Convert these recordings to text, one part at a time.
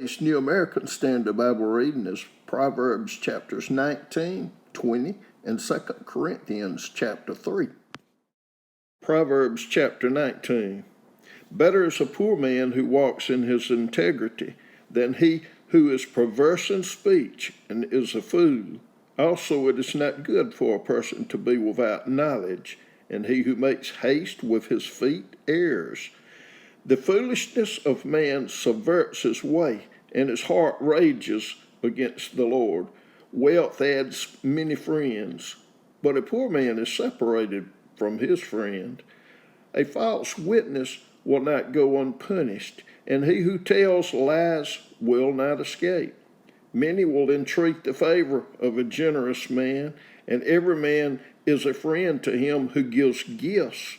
This New American Standard Bible reading is Proverbs chapters 19, 20, and 2 Corinthians chapter 3. Proverbs chapter 19. Better is a poor man who walks in his integrity than he who is perverse in speech and is a fool. Also it is not good for a person to be without knowledge, and he who makes haste with his feet errs. The foolishness of man subverts his way, and his heart rages against the Lord. Wealth adds many friends, but a poor man is separated from his friend. A false witness will not go unpunished, and he who tells lies will not escape. Many will entreat the favor of a generous man, and every man is a friend to him who gives gifts.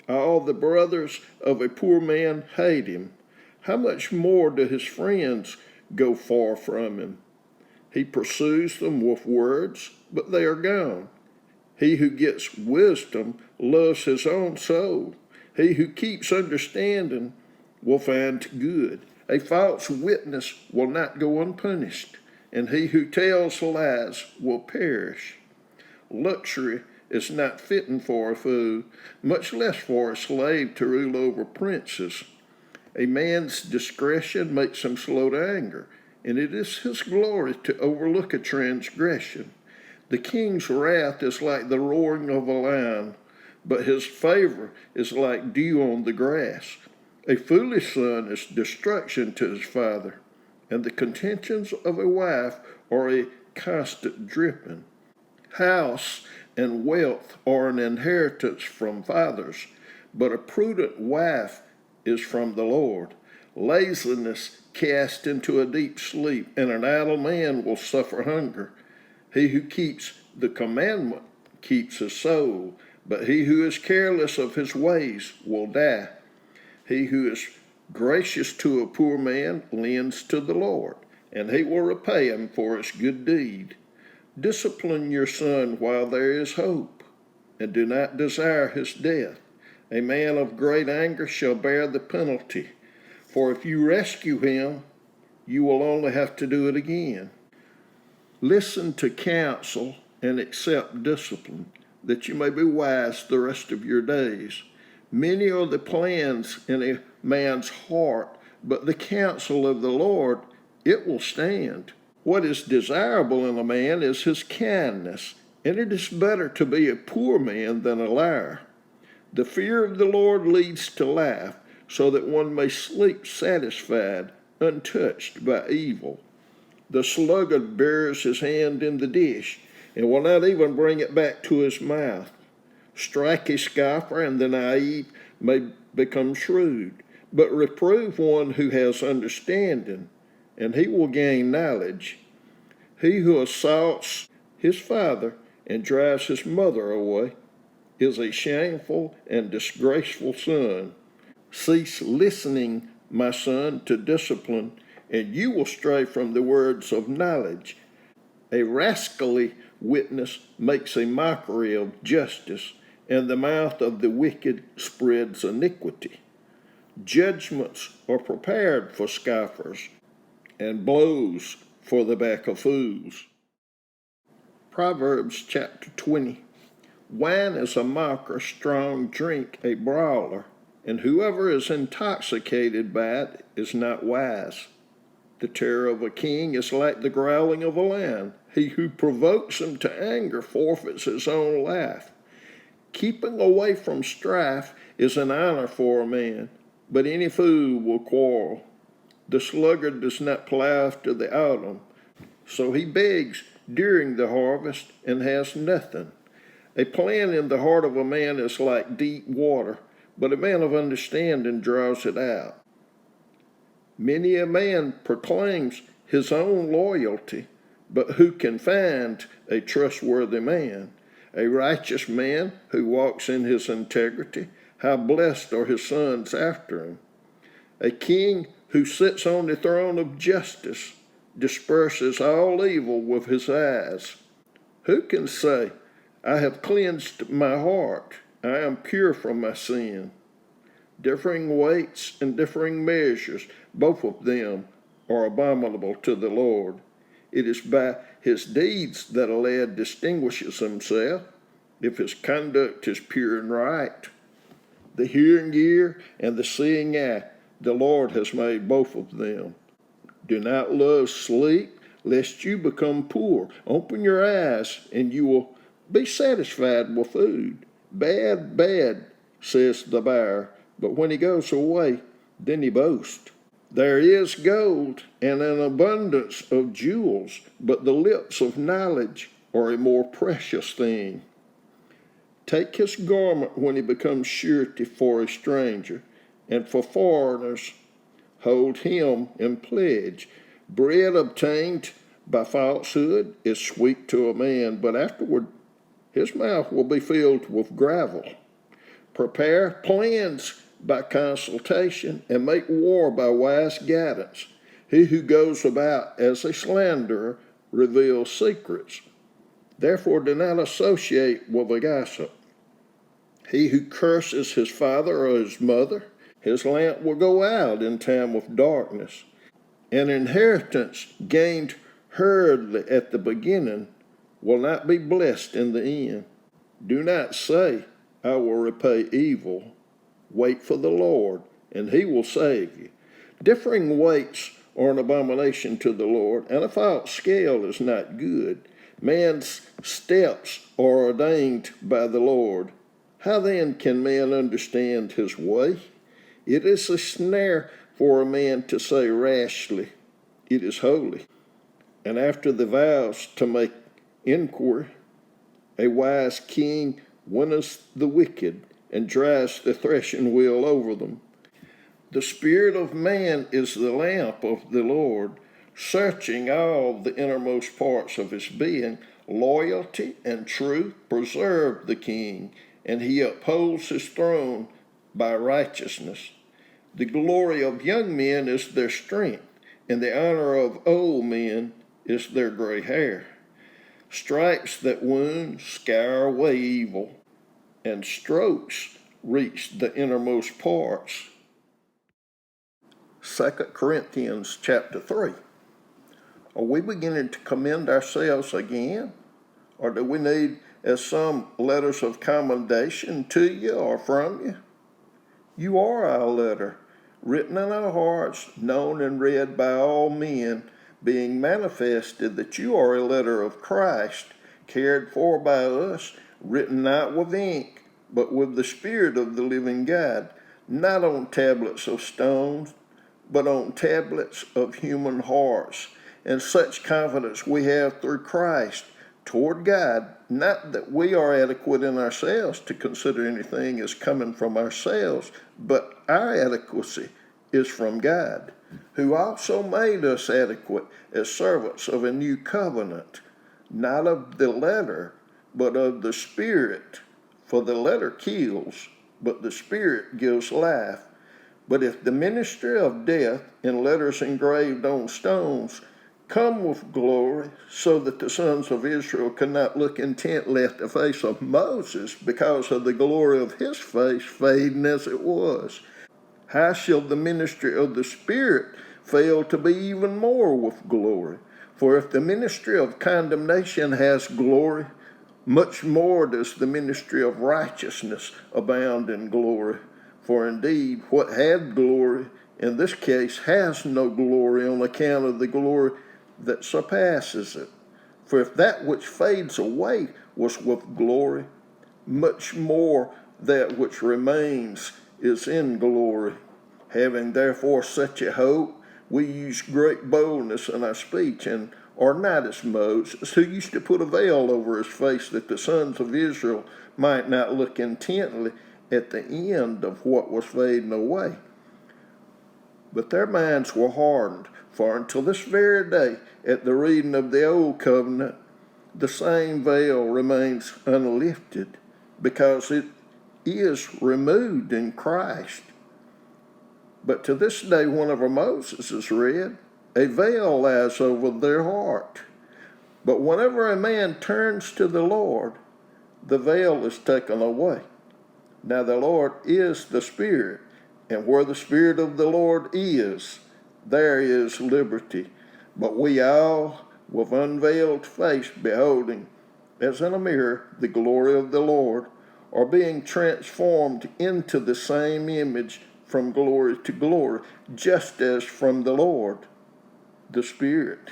All the brothers of a poor man hate him. How much more do his friends go far from him? He pursues them with words, but they are gone. He who gets wisdom loves his own soul. He who keeps understanding will find good. A false witness will not go unpunished, and he who tells lies will perish. Luxury is not fitting for a fool, much less for a slave to rule over princes. A man's discretion makes him slow to anger, and it is his glory to overlook a transgression. The king's wrath is like the roaring of a lion, but his favor is like dew on the grass. A foolish son is destruction to his father, and the contentions of a wife are a constant dripping. House and wealth are an inheritance from fathers, but a prudent wife is from the Lord. Laziness cast into a deep sleep, and an idle man will suffer hunger. He who keeps the commandment keeps his soul, but he who is careless of his ways will die. He who is gracious to a poor man lends to the Lord, and he will repay him for his good deed. Discipline your son while there is hope, and do not desire his death. A man of great anger shall bear the penalty, for if you rescue him, you will only have to do it again. Listen to counsel and accept discipline, that you may be wise the rest of your days. Many are the plans in a man's heart, but the counsel of the Lord, it will stand. What is desirable in a man is his kindness, and it is better to be a poor man than a liar. The fear of the Lord leads to life, so that one may sleep satisfied, untouched by evil. The sluggard buries his hand in the dish, and will not even bring it back to his mouth. Strike a scoffer, and the naive may become shrewd, but reprove one who has understanding, and he will gain knowledge. He who assaults his father and drives his mother away is a shameful and disgraceful son. Cease listening, my son, to discipline, and you will stray from the words of knowledge. A rascally witness makes a mockery of justice, and the mouth of the wicked spreads iniquity. Judgments are prepared for scoffers, and blows for the back of fools. Proverbs chapter 20. Wine is a mocker, strong drink a brawler, and whoever is intoxicated by it is not wise. The terror of a king is like the growling of a lion. He who provokes him to anger forfeits his own life. Keeping away from strife is an honor for a man, but any fool will quarrel. The sluggard does not plow after the autumn, so he begs during the harvest and has nothing. A plan in the heart of a man is like deep water, but a man of understanding draws it out. Many a man proclaims his own loyalty, but who can find a trustworthy man? A righteous man who walks in his integrity, how blessed are his sons after him. A king who sits on the throne of justice disperses all evil with his eyes. Who can say, I have cleansed my heart, I am pure from my sin? Differing weights and differing measures, both of them are abominable to the Lord. It is by his deeds that a lad distinguishes himself, if his conduct is pure and right. The hearing ear and the seeing eye, the Lord has made both of them. Do not love sleep, lest you become poor. Open your eyes, and you will be satisfied with food. Bad, bad, says the buyer, but when he goes away, then he boasts. There is gold and an abundance of jewels, but the lips of knowledge are a more precious thing. Take his garment when he becomes surety for a stranger, and for foreigners hold him in pledge. Bread obtained by falsehood is sweet to a man, but afterward his mouth will be filled with gravel. Prepare plans by consultation, and make war by wise guidance. He who goes about as a slanderer reveals secrets. Therefore do not associate with a gossip. He who curses his father or his mother, his lamp will go out in time of darkness. An inheritance gained hurriedly at the beginning will not be blessed in the end. Do not say, I will repay evil. Wait for the Lord, and he will save you. Differing weights are an abomination to the Lord, and a false scale is not good. Man's steps are ordained by the Lord. How then can man understand his way? It is a snare for a man to say rashly, it is holy. And after the vows to make inquiry, a wise king winneth the wicked, and drives the threshing wheel over them. The spirit of man is the lamp of the Lord, searching all the innermost parts of his being. Loyalty and truth preserve the king, and he upholds his throne by righteousness. The glory of young men is their strength, and the honor of old men is their gray hair. Stripes that wound scour away evil, and strokes reach the innermost parts. 2 Corinthians chapter 3. Are we beginning to commend ourselves again? Or do we need as some letters of commendation to you or from you? You are our letter, written in our hearts, known and read by all men, being manifested that you are a letter of Christ, cared for by us, written not with ink, but with the Spirit of the living God, not on tablets of stones, but on tablets of human hearts. And such confidence we have through Christ toward God, not that we are adequate in ourselves to consider anything as coming from ourselves, but our adequacy is from God, who also made us adequate as servants of a new covenant, not of the letter, but of the Spirit. For the letter kills, but the Spirit gives life. But if the ministry of death in letters engraved on stones come with glory, so that the sons of Israel could not look intently at the face of Moses because of the glory of his face fading as it was, how shall the ministry of the Spirit fail to be even more with glory? For if the ministry of condemnation has glory, much more does the ministry of righteousness abound in glory. For indeed, what had glory, in this case, has no glory on account of the glory that surpasses it. For if that which fades away was with glory, much more that which remains is in glory. Having therefore such a hope, we use great boldness in our speech, and are not as Moses, who used to put a veil over his face that the sons of Israel might not look intently at the end of what was fading away. But their minds were hardened, for until this very day, at the reading of the Old Covenant, the same veil remains unlifted, because it is removed in Christ. But to this day, whenever Moses is read, a veil lies over their heart. But whenever a man turns to the Lord, the veil is taken away. Now the Lord is the Spirit, and where the Spirit of the Lord is, there is liberty. But we all, with unveiled face, beholding, as in a mirror, the glory of the Lord, are being transformed into the same image from glory to glory, just as from the Lord, the Spirit.